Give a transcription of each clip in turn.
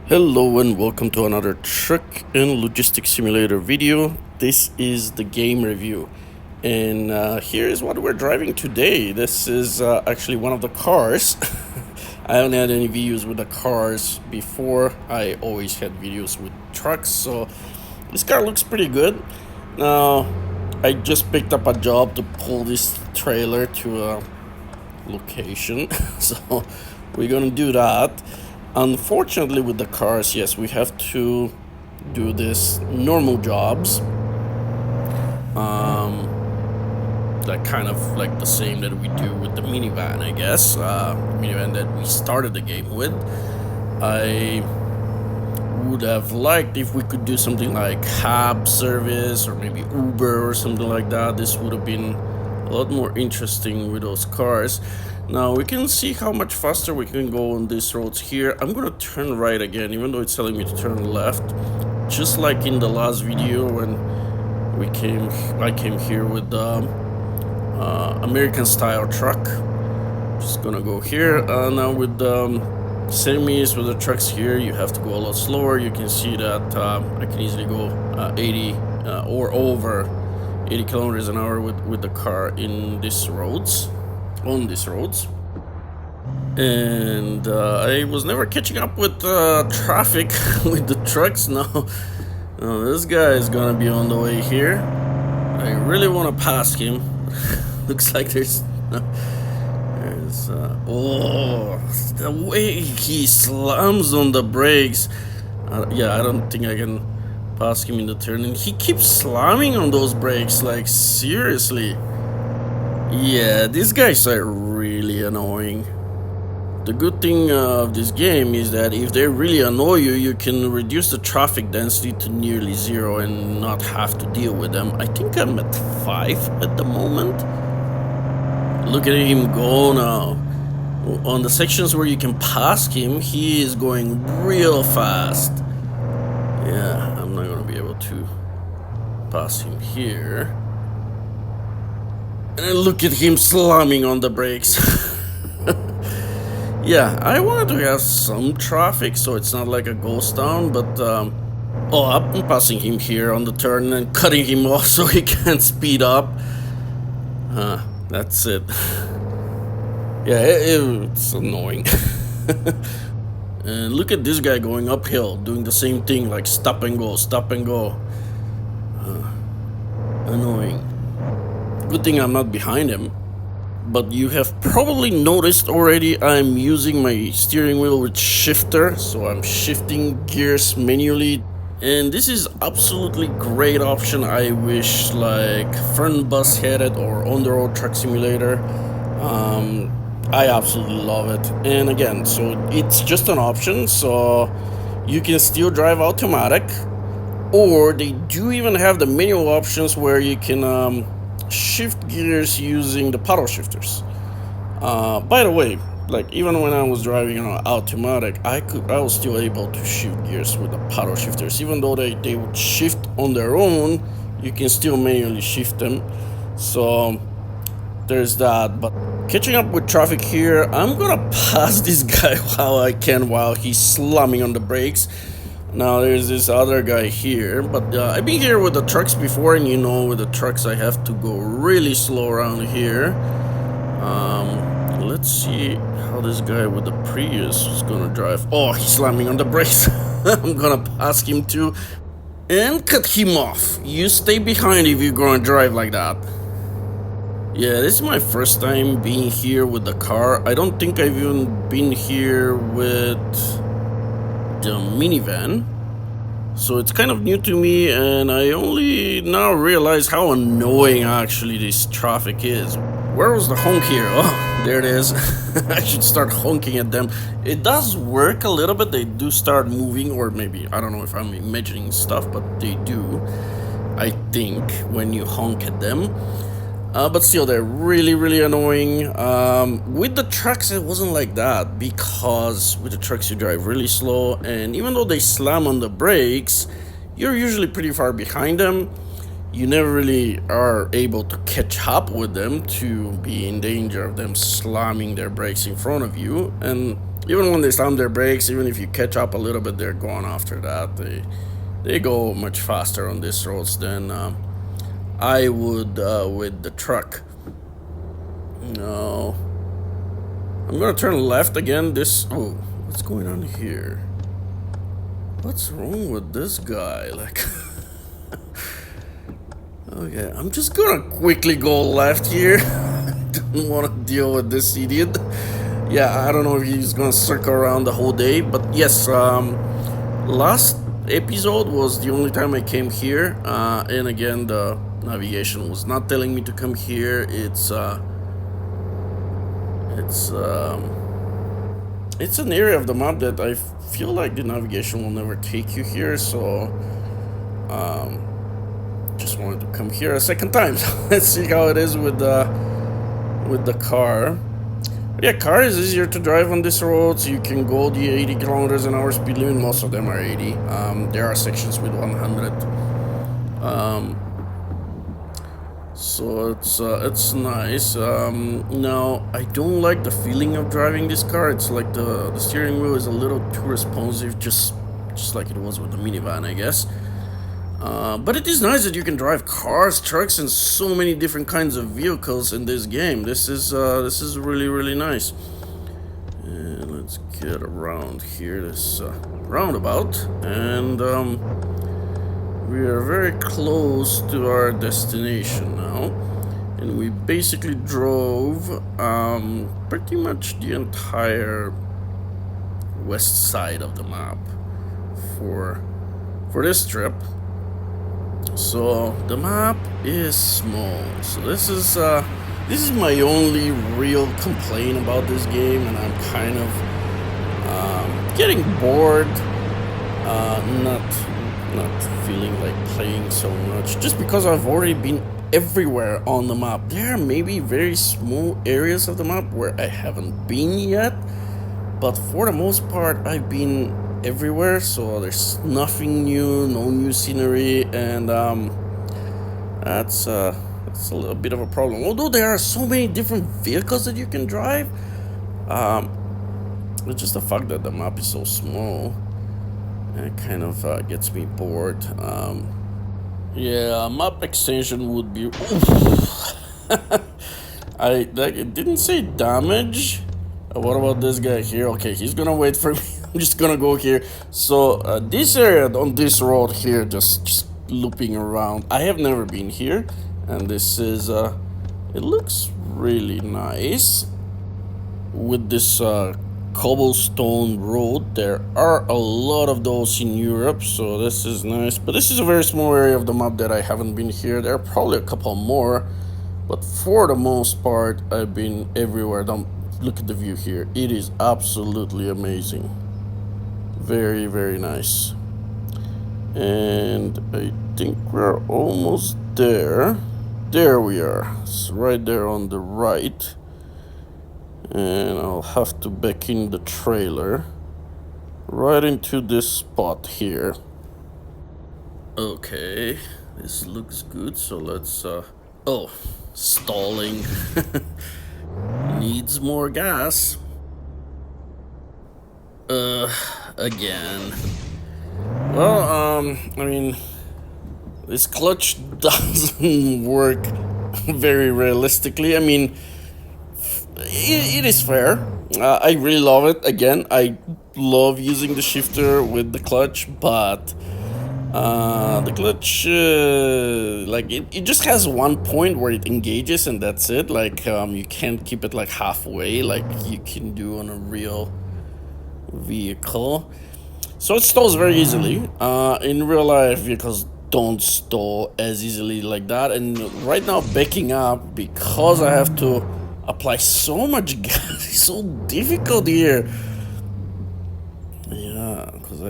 Hello and welcome to another truck and logistics simulator video. This is the game review, and here is what we're driving today. This is actually one of the cars. I haven't had any videos with the cars before. I always had videos with trucks, so this car looks pretty good. Now, I just picked up a job to pull this trailer to a location, so we're gonna do that. Unfortunately, with the cars, yes, we have to do this normal jobs, that kind of like the same that we do with the minivan, I guess. Minivan that we started the game with. I would have liked if we could do something like cab service or maybe Uber or something like that. This would have been a lot more interesting with those cars. Now we can see how much faster we can go on these roads here. I'm gonna turn right again, even though it's telling me to turn left. Just like in the last video when I came here with the American style truck. Just gonna go here. Now with the semis, with the trucks here, you have to go a lot slower. You can see that I can easily go 80 or over 80 kilometers an hour with the car in these roads. On these roads, and I was never catching up with traffic with the trucks. Now this guy is gonna be on the way here. I really want to pass him. Looks like there's oh, the way he slams on the brakes. Yeah, I don't think I can pass him in the turn, and he keeps slamming on those brakes, like seriously. Yeah, these guys are really annoying. The good thing of this game is that if they really annoy you, you can reduce the traffic density to nearly zero and not have to deal with them. I think I'm at 5 at the moment. Look at him go now. On the sections where you can pass him, he is going real fast. Yeah, I'm not gonna be able to pass him here. And look at him slamming on the brakes. Yeah, I wanted to have some traffic so it's not like a ghost town, but oh, I'm passing him here on the turn and cutting him off so he can't speed up. That's it. Yeah, it's annoying. And look at this guy going uphill, doing the same thing, like stop and go, stop and go. Annoying. Good thing I'm not behind him. But you have probably noticed already I'm using my steering wheel with shifter, so I'm shifting gears manually, and this is absolutely great option. I wish like front bus had it, or on the road truck simulator. I absolutely love it. And again, so it's just an option, so you can still drive automatic, or they do even have the manual options where you can shift gears using the paddle shifters. By the way, like even when I was driving on automatic, I was still able to shift gears with the paddle shifters. Even though they would shift on their own, you can still manually shift them. So there's that. But catching up with traffic here, I'm gonna pass this guy while I can, while he's slamming on the brakes. Now there's this other guy here, but I've been here with the trucks before, and you know with the trucks I have to go really slow around here. Let's see how this guy with the Prius is gonna drive. Oh, he's slamming on the brakes. I'm gonna pass him too and cut him off. You stay behind if you're gonna drive like that. Yeah, this is my first time being here with the car. I don't think I've even been here with the minivan, so it's kind of new to me, and I only now realize how annoying actually this traffic is. Where was the honk here? Oh, there it is. I should start honking at them. It does work a little bit. They do start moving, or maybe I don't know if I'm imagining stuff, but they do, I think, when you honk at them. But still, they're really annoying. With the trucks, it wasn't like that, because with the trucks you drive really slow, and even though they slam on the brakes, you're usually pretty far behind them. You never really are able to catch up with them to be in danger of them slamming their brakes in front of you. And even when they slam their brakes, even if you catch up a little bit, they're going after that. They go much faster on these roads than I would with the truck. No, I'm gonna turn left again. Oh, what's going on here? What's wrong with this guy? Like, okay, I'm just gonna quickly go left here. Don't want to deal with this idiot. Yeah, I don't know if he's gonna circle around the whole day, but yes, last episode was the only time I came here, and again, the navigation was not telling me to come here. It's an area of the map that I feel like the navigation will never take you here, so just wanted to come here a second time. Let's see how it is with the car. But yeah, car is easier to drive on this road, so you can go the 80 kilometers an hour speed limit. Most of them are 80. There are sections with 100. So it's nice. Now I don't like the feeling of driving this car. It's like the steering wheel is a little too responsive, just like it was with the minivan, I guess. But it is nice that you can drive cars, trucks, and so many different kinds of vehicles in this game. This is really nice. And let's get around here, this roundabout, and we are very close to our destination now, and we basically drove pretty much the entire west side of the map for this trip. So the map is small. So this is my only real complaint about this game, and I'm kind of getting bored. Not feeling like playing so much, just because I've already been everywhere on the map. There are maybe very small areas of the map where I haven't been yet, but for the most part I've been everywhere, so there's nothing new, no new scenery, and that's a little bit of a problem. Although there are so many different vehicles that you can drive, it's just the fact that the map is so small. It kind of gets me bored. Yeah, map extension would be. It didn't say damage. What about this guy here? Okay, he's gonna wait for me. I'm just gonna go here. So this area on this road here, just looping around. I have never been here, and this is it looks really nice with this cobblestone road. There are a lot of those in Europe, so this is nice, but this is a very small area of the map that I haven't been here. There are probably a couple more, but for the most part I've been everywhere. Don't look at the view here. It is absolutely amazing. Very nice. And I think we're almost there. There we are. It's right there on the right. And I'll have to back in the trailer right into this spot here. Okay, this looks good, so let's oh, stalling. Needs more gas. Again. Well, I mean, this clutch doesn't work very realistically. I mean, it is fair. I really love it. Again, I love using the shifter with the clutch, but the clutch, like it just has one point where it engages, and that's it. Like you can't keep it like halfway, like you can do on a real vehicle. So it stalls very easily. In real life, vehicles don't stall as easily like that. And right now, backing up because I have to apply so much gas. It's so difficult here. Yeah, because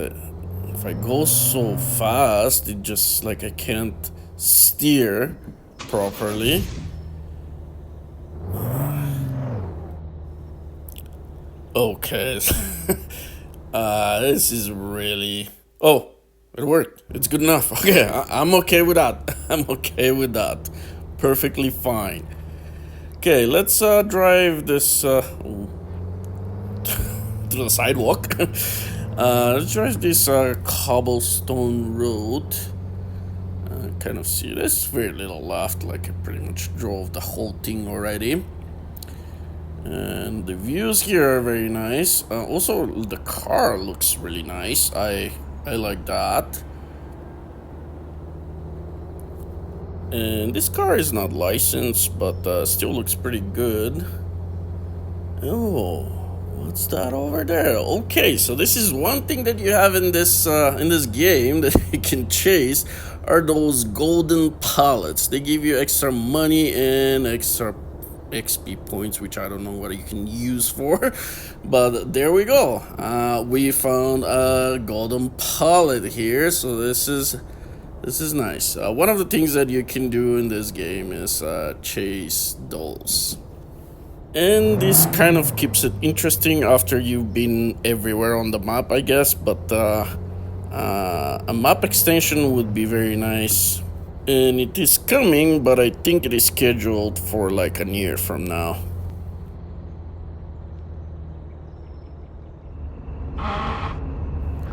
if I go so fast, it just like I can't steer properly. Okay. This is really. Oh, it worked. It's good enough. Okay, I'm okay with that. I'm okay with that. Perfectly fine. Okay, let's drive this to the sidewalk. Let's drive this cobblestone road. Kind of see this very little left, like I pretty much drove the whole thing already. And the views here are very nice. Also, the car looks really nice. I like that. And this car is not licensed, but still looks pretty good. Oh, what's that over there? Okay, so this is one thing that you have in this game that you can chase are those golden pallets. They give you extra money and extra XP points, which I don't know what you can use for, but there we go. We found a golden pallet here, so this is nice. One of the things that you can do in this game is chase those. And this kind of keeps it interesting after you've been everywhere on the map, I guess, but a map extension would be very nice. And it is coming, but I think it is scheduled for like a year from now.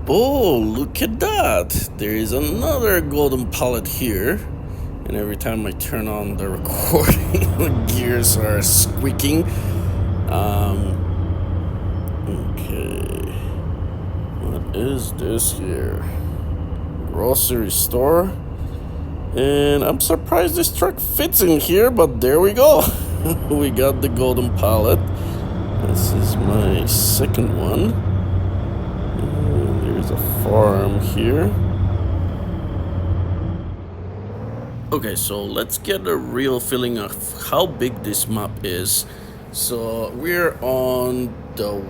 Oh, look at that! There is another golden pallet here. And every time I turn on the recording, the gears are squeaking. Okay. What is this here? Grocery store. And I'm surprised this truck fits in here, but there we go. We got the golden pallet. This is my second one. And there's a farm here. Okay, so let's get a real feeling of how big this map is. So we're on the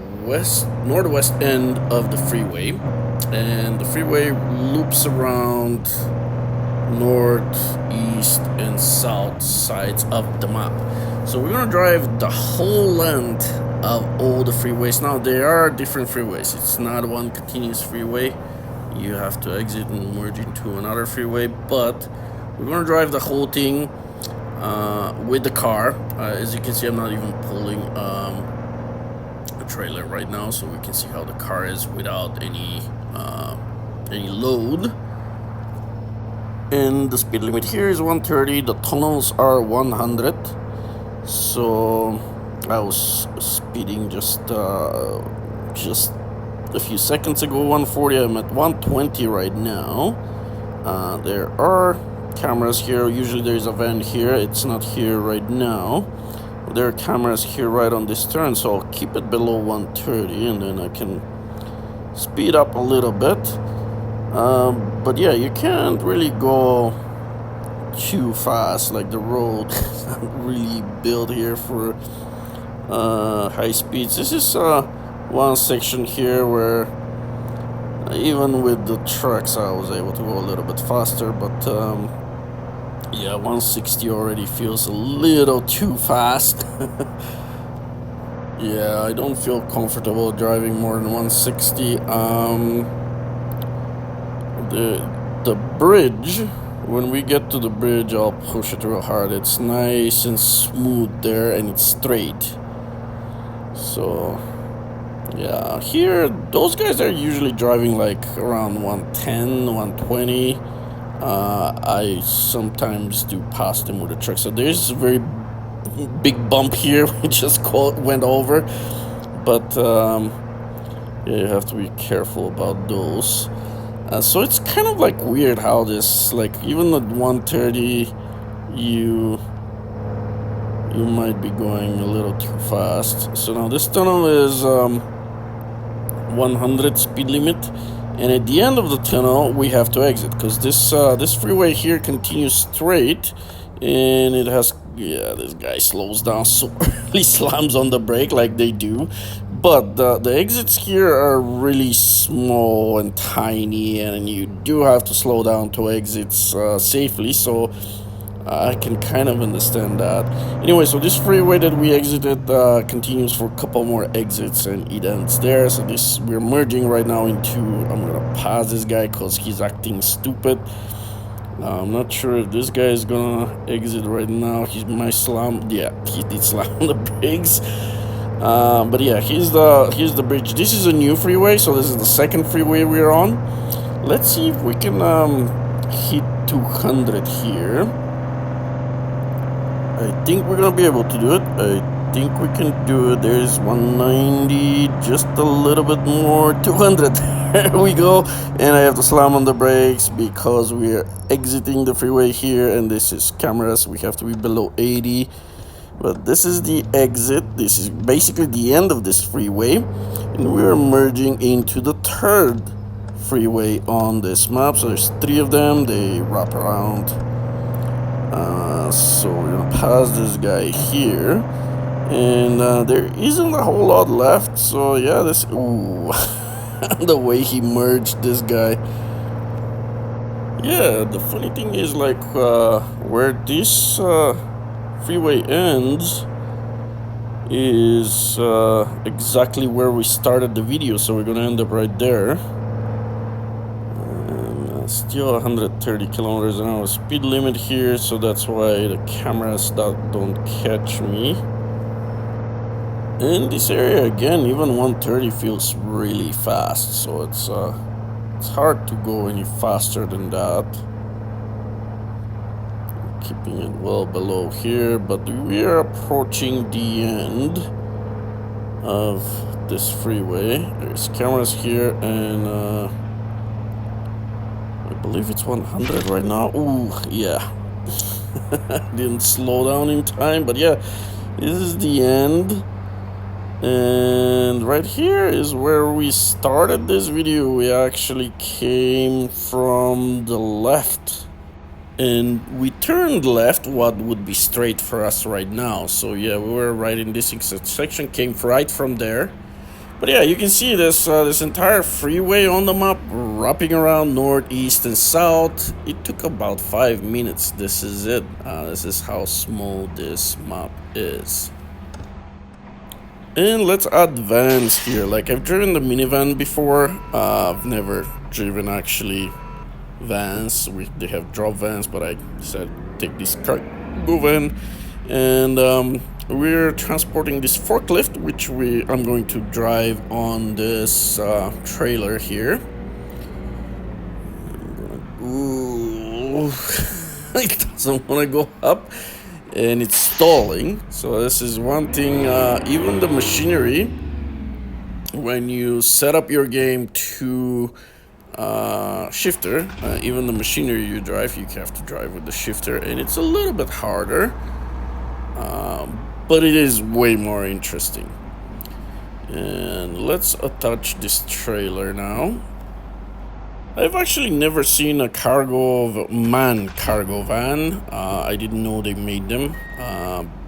northwest end of the freeway, and the freeway loops around north, east, and south sides of the map. So we're gonna drive the whole length of all the freeways. Now there are different freeways. It's not one continuous freeway. You have to exit and merge into another freeway, but we're gonna drive the whole thing with the car. As you can see, I'm not even pulling a trailer right now, so we can see how the car is without any load. And the speed limit here is 130. The tunnels are 100. So I was speeding just a few seconds ago, 140. I'm at 120 right now. There are cameras here. Usually there's a van here. It's not here right now. There are cameras here right on this turn, so I'll keep it below 130, and then I can speed up a little bit. But yeah, you can't really go too fast. Like, the road is not really built here for high speeds. This is one section here where even with the trucks I was able to go a little bit faster, but yeah, 160 already feels a little too fast. Yeah, I don't feel comfortable driving more than 160. The bridge, when we get to the bridge, I'll push it real hard. It's nice and smooth there, and it's straight. So yeah, here those guys are usually driving like around 110, 120. I sometimes do pass them with a truck. So there's a very big bump here. We just went over, but yeah, you have to be careful about those. So it's kind of like weird how this, like, even at 130, you might be going a little too fast. So now this tunnel is 100 speed limit, and at the end of the tunnel we have to exit, because this freeway here continues straight, and it has, yeah, this guy slows down so early, slams on the brake like they do. But the exits here are really small and tiny, and you do have to slow down to exit safely, so I can kind of understand that. Anyway, so this freeway that we exited continues for a couple more exits, and it ends there. So we're merging right now into, I'm gonna pass this guy because he's acting stupid. I'm not sure if this guy is gonna exit right now. He might slam, yeah, he did slam on the brakes. But yeah, here's the bridge. This is a new freeway, so this is the second freeway we're on. Let's see if we can hit 200 here. I think we're gonna be able to do it. I think we can do it. There's 190, just a little bit more. 200. There we go. And I have to slam on the brakes because we are exiting the freeway here, and this is cameras. We have to be below 80. But this is the exit. This is basically the end of this freeway, and we are merging into the third freeway on this map. So there's 3 of them. They wrap around. So we're gonna pass this guy here, and there isn't a whole lot left. So yeah, this ooh, the way he merged this guy. Yeah, the funny thing is, like, where this freeway ends is exactly where we started the video, so we're gonna end up right there. And still 130 kilometers an hour speed limit here, so that's why the cameras don't catch me. In this area again, even 130 feels really fast, so it's hard to go any faster than that. Keeping it well below here, but we are approaching the end of this freeway. There's cameras here, and I believe it's 100 right now. Ooh, yeah. Didn't slow down in time, but yeah, this is the end. And right here is where we started this video. We actually came from the left, and we turned left what would be straight for us right now. So yeah, we were right in this section, came right from there. But yeah, you can see this entire freeway on the map wrapping around north, east, and south. It took about 5 minutes. This is it. This is how small this map is. And let's advance here. Like, I've driven the minivan before. I've never driven actually vans. They have drop vans, but I decided to take this cargo van, and we're transporting this forklift, which I'm going to drive on this trailer here. Ooh, it doesn't want to go up, and it's stalling. So this is one thing. Even the machinery, when you set up your game to shifter, even the machinery you drive, you have to drive with the shifter, and it's a little bit harder, but it is way more interesting. And let's attach this trailer now. I've actually never seen a cargo van. I didn't know they made them,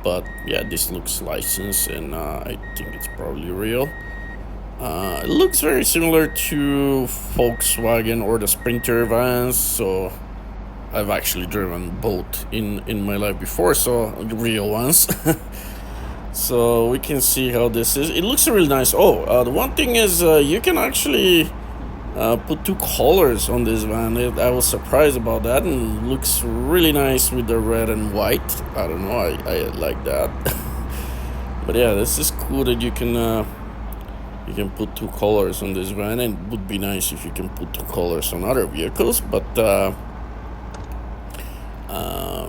but yeah, this looks licensed, and I think it's probably real. It looks very similar to Volkswagen or the Sprinter vans, so I've actually driven both in my life before, so real ones. So we can see how this is. It looks really nice. Oh, the one thing is you can actually put 2 colors on this van. I was surprised about that, and it looks really nice with the red and white. I don't know, I like that. But yeah, this is cool that you can put 2 colors on this van, and it would be nice if you can put 2 colors on other vehicles, but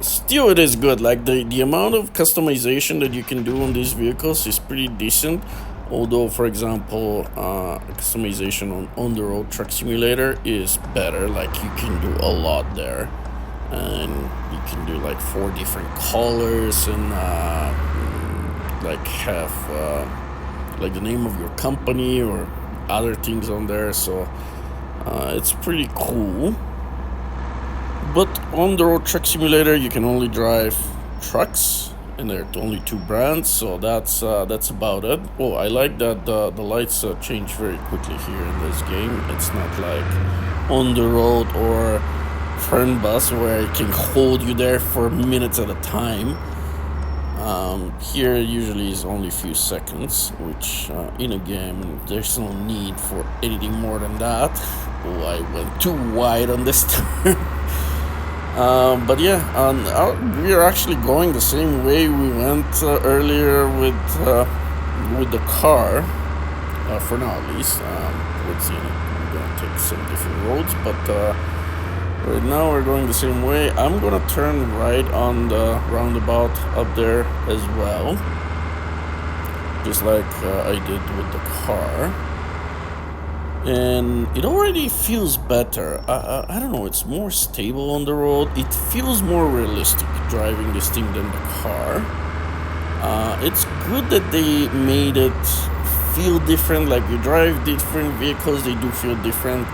still it is good. Like, the amount of customization that you can do on these vehicles is pretty decent. Although, for example, customization on the road truck simulator is better. Like, you can do a lot there, and you can do like 4 different colors, and like have like the name of your company or other things on there. So it's pretty cool. But on the road truck simulator, you can only drive trucks, and there are only 2 brands, so that's about it. Oh, I like that the lights change very quickly here in this game. It's not like on the road or Fernbus where it can hold you there for minutes at a time. Here usually is only a few seconds, which in a game there's no need for anything more than that. Oh, I went too wide on this turn. But yeah, we are actually going the same way we went earlier with with the car, for now at least. Let's see, we're gonna take some different roads, but right now we're going the same way. I'm gonna turn right on the roundabout up there as well, just like I did with the car. And it already feels better. I don't know, it's more stable on the road. It feels more realistic driving this thing than the car. It's good that they made it feel different. Like you drive different vehicles, they do feel different.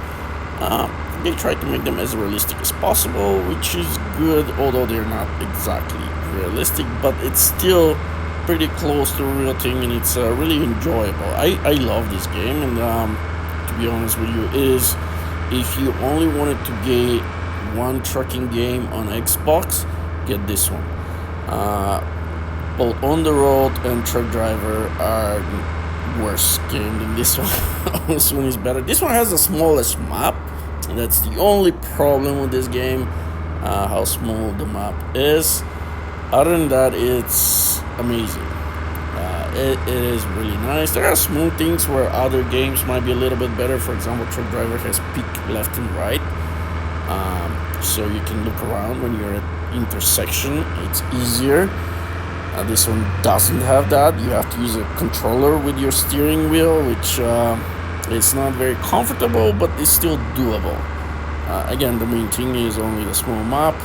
They try to make them as realistic as possible, which is good, although they're not exactly realistic, but it's still pretty close to a real thing, and it's really enjoyable. I love this game, and to be honest with you, is if you only wanted to get one trucking game on Xbox, get this one. Both On the Road and Truck Driver are worse game than this one. This one is better. This one has the smallest map, and that's the only problem with this game, how small the map is. Other than that, it's amazing. It is really nice. There are small things where other games might be a little bit better. For example, Truck Driver has peak left and right, so you can look around when you're at intersection. It's easier. This one doesn't have that. You have to use a controller with your steering wheel, which is not very comfortable, but it's still doable. Again, the main thing is only the small map.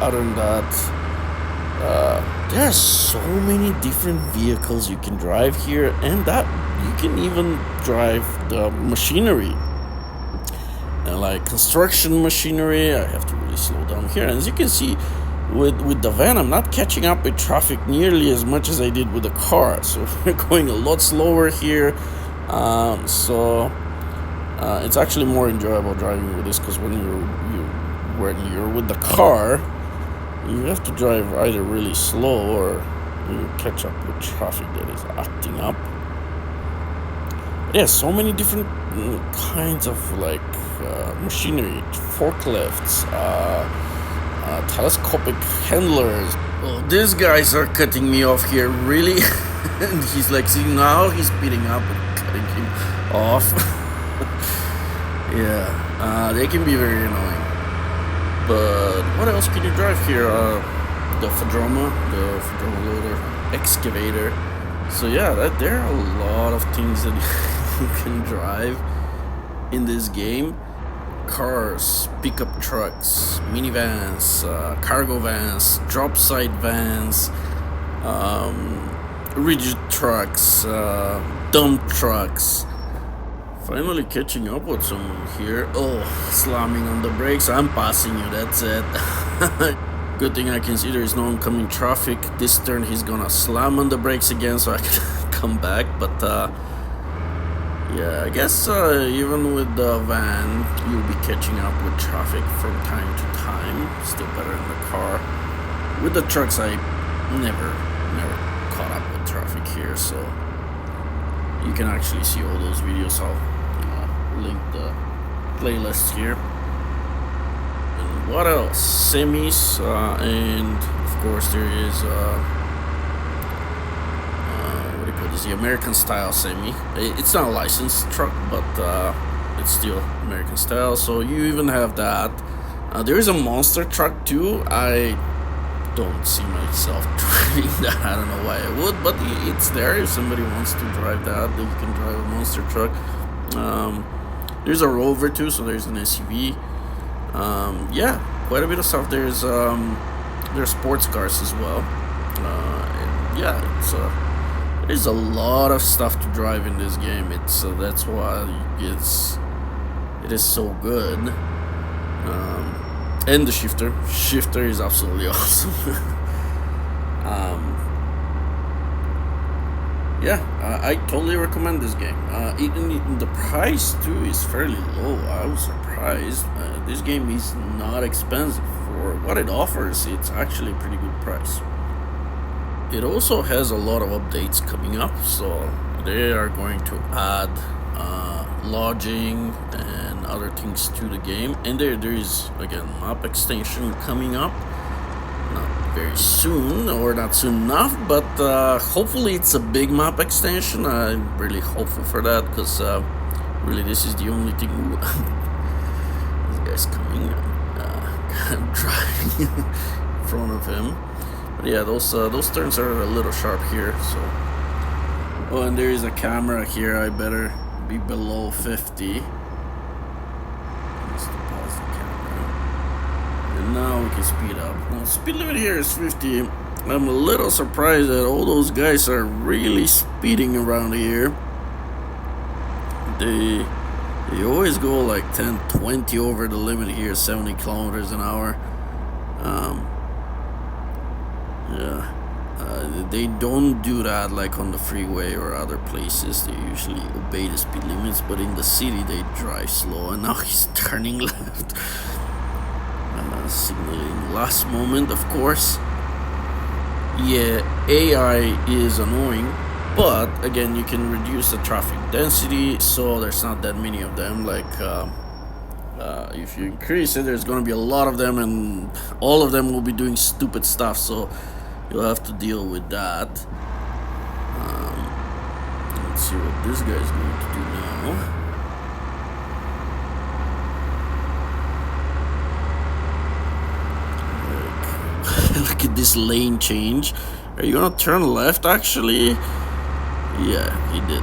Other than that, there are so many different vehicles you can drive here, and that you can even drive the machinery, like construction machinery. I have to really slow down here, and as you can see, with the van, I'm not catching up with traffic nearly as much as I did with the car, so we're going a lot slower here. It's actually more enjoyable driving with this, because when you're with the car, you have to drive either really slow or you catch up with traffic that is acting up. Yeah, so many different kinds of like machinery, forklifts, telescopic handlers. Oh, these guys are cutting me off here, really. And he's like, see, now he's speeding up and cutting him off. Yeah, they can be very annoying. But what else can you drive here? The Fedroma loader, excavator. So yeah, there are a lot of things that you can drive in this game. Cars, pickup trucks, minivans, cargo vans, drop site vans, rigid trucks, dump trucks. Finally catching up with someone here. Oh, slamming on the brakes. I'm passing you, that's it. Good thing I can see there is no oncoming traffic. This turn he's gonna slam on the brakes again so I can come back. But yeah, I guess even with the van, you'll be catching up with traffic from time to time. Still better in the car. With the trucks, I never caught up with traffic here, so you can actually see all those videos. I'll link the playlist here. And what else? Semis, and of course there is what do you call this? The American style semi. It's not a licensed truck, but it's still American style. So you even have that. There is a monster truck too. I don't see myself driving that. I don't know why I would, but it's there. If somebody wants to drive that, then you can drive a monster truck. There's a Rover too, so there's an SUV. Yeah, quite a bit of stuff. There's sports cars as well. And yeah, there's a lot of stuff to drive in this game. That's why it is so good. And the shifter is absolutely awesome. Yeah, I totally recommend this game. Even the price too is fairly low. I was surprised. This game is not expensive for what it offers. It's actually a pretty good price. It also has a lot of updates coming up, so they are going to add lodging and other things to the game. And there is again map extension coming up. Not very soon, or not soon enough, but hopefully it's a big map extension. I'm really hopeful for that, because really this is the only thing. This guy's coming. I'm driving in front of him. But yeah, those turns are a little sharp here. So, oh, and there is a camera here. I better be below 50. And now we can speed up. Now, speed limit here is 50. I'm a little surprised that all those guys are really speeding around here. They always go like 10, 20 over the limit here, 70 kilometers an hour. They don't do that like on the freeway or other places. They usually obey the speed limits, but in the city they drive slow. And now he's turning left. Signaling last moment, of course. Yeah, AI is annoying, but again, you can reduce the traffic density, so there's not that many of them. Like if you increase it, there's gonna be a lot of them, and all of them will be doing stupid stuff, so you'll have to deal with that. Let's see what this guy's going to do now. Look at this lane change. Are you gonna turn left actually? Yeah, he did.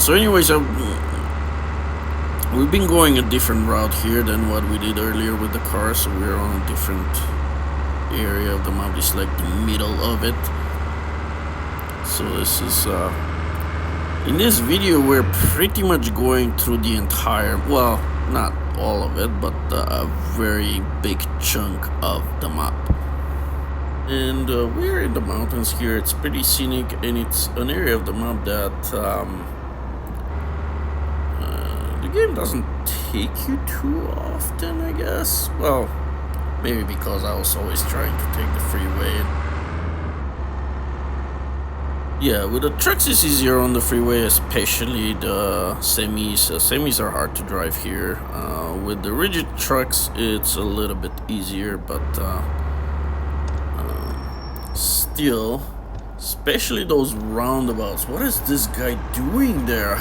So anyways, we've been going a different route here than what we did earlier with the car. So we're on a different area of the map, just like the middle of it. So this is in this video we're pretty much going through the entire, well, not all of it, but a very big chunk of the map. And we're in the mountains here. It's pretty scenic, and it's an area of the map that the game doesn't take you too often, I guess. Well, maybe because I was always trying to take the freeway. Yeah, with the trucks it's easier on the freeway, especially the semis. Semis are hard to drive here. With the rigid trucks, it's a little bit easier, but still, especially those roundabouts. What is this guy doing there?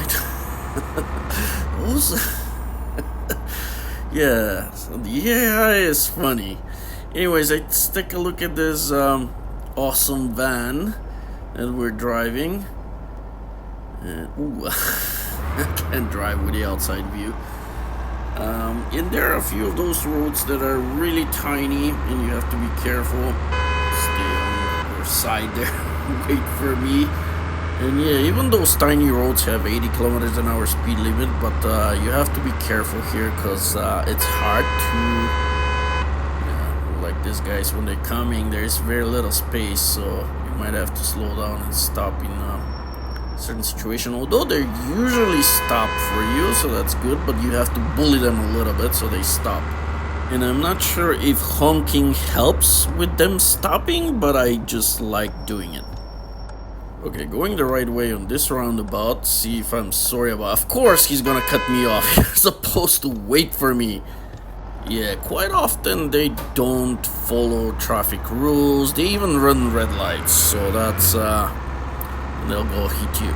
Yeah, so the AI is funny. Anyways, let's take a look at this awesome van that we're driving. Ooh, I can't drive with the outside view. And there are a few of those roads that are really tiny, and you have to be careful. Stay on your side there, wait for me. And yeah, even those tiny roads have 80 kilometers an hour speed limit, but you have to be careful here, because it's hard to, like these guys, when they're coming, there's very little space, so you might have to slow down and stop in certain situation, although they usually stop for you, so that's good, but you have to bully them a little bit so they stop. And I'm not sure if honking helps with them stopping, but I just like doing it. Okay, going the right way on this roundabout, see if I'm sorry about. Of course he's gonna cut me off. You're supposed to wait for me. Yeah, quite often they don't follow traffic rules. They even run red lights, so that's they'll go hit you.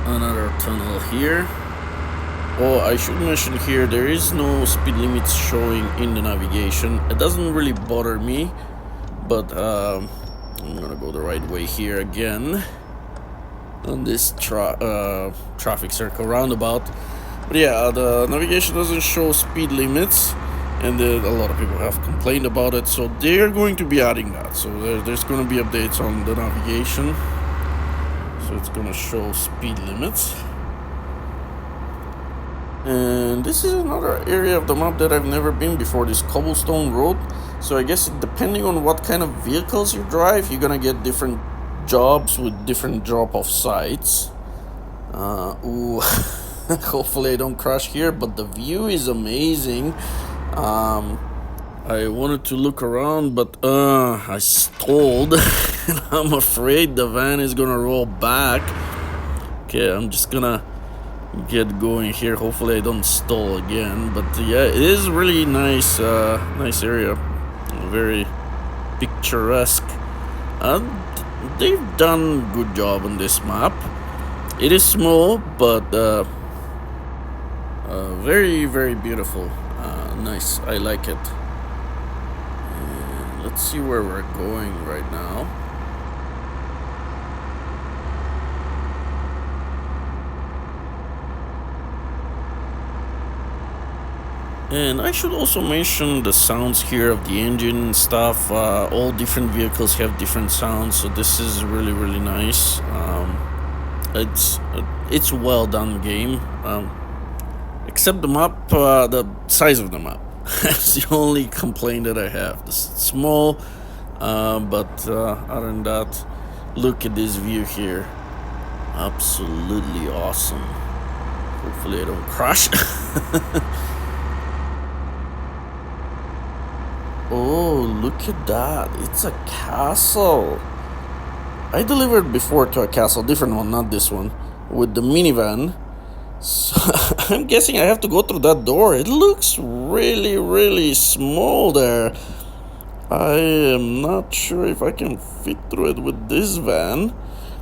Another tunnel here. Oh, I should mention here, there is no speed limits showing in the navigation. It doesn't really bother me, but I'm gonna go the right way here again on this traffic circle roundabout. But yeah, the navigation doesn't show speed limits, and a lot of people have complained about it, so they're going to be adding that. So there's going to be updates on the navigation, so it's going to show speed limits. And this is another area of the map that I've never been before, this cobblestone road. So I guess depending on what kind of vehicles you drive, you're gonna get different jobs with different drop-off sites. Ooh. Hopefully I don't crash here, but the view is amazing. I wanted to look around, but I stalled. And I'm afraid the van is gonna roll back. Okay, I'm just gonna get going here. Hopefully I don't stall again. But yeah, it is really nice, nice area. Very picturesque. And they've done good job on this map. It is small, but very, very beautiful. Nice. I like it. And let's see where we're going right now. And I should also mention the sounds here of the engine and stuff. All different vehicles have different sounds, so this is really, really nice. It's well done game. Except the map, the size of the map. That's the only complaint that I have. It's small, but other than that, look at this view here. Absolutely awesome. Hopefully I don't crash. Oh, look at that. It's a castle. I delivered before to a castle, different one, not this one, with the minivan. So I'm guessing I have to go through that door. It looks really, really small there. I am not sure if I can fit through it with this van.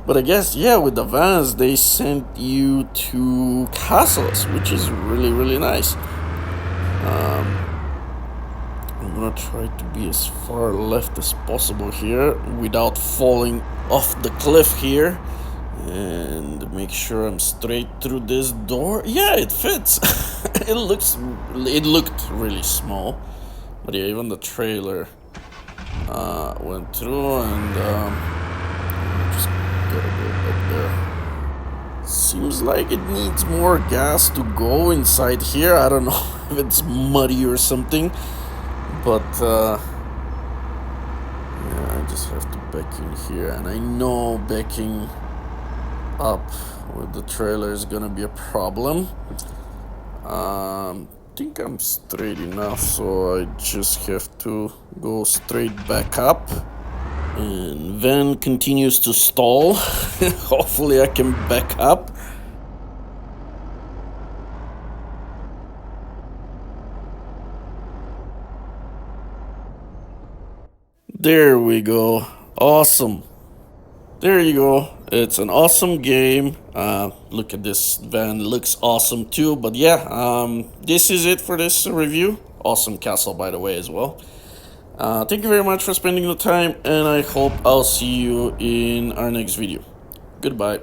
But I guess, yeah, with the vans, they sent you to castles, which is really, really nice. I'm gonna try to be as far left as possible here without falling off the cliff here. And make sure I'm straight through this door. Yeah, it fits. It looked really small. But yeah, even the trailer went through, and just gotta go up there. Seems like it needs more gas to go inside here. I don't know if it's muddy or something. But yeah, I just have to back in here, and I know backing up with the trailer is gonna be a problem. I think I'm straight enough, so I just have to go straight back up. And van continues to stall. Hopefully I can back up. There we go. Awesome. There you go. It's an awesome game. Look at this van. Looks awesome too. But yeah, this is it for this review. Awesome castle, by the way, as well. Thank you very much for spending the time, and I hope I'll see you in our next video. Goodbye.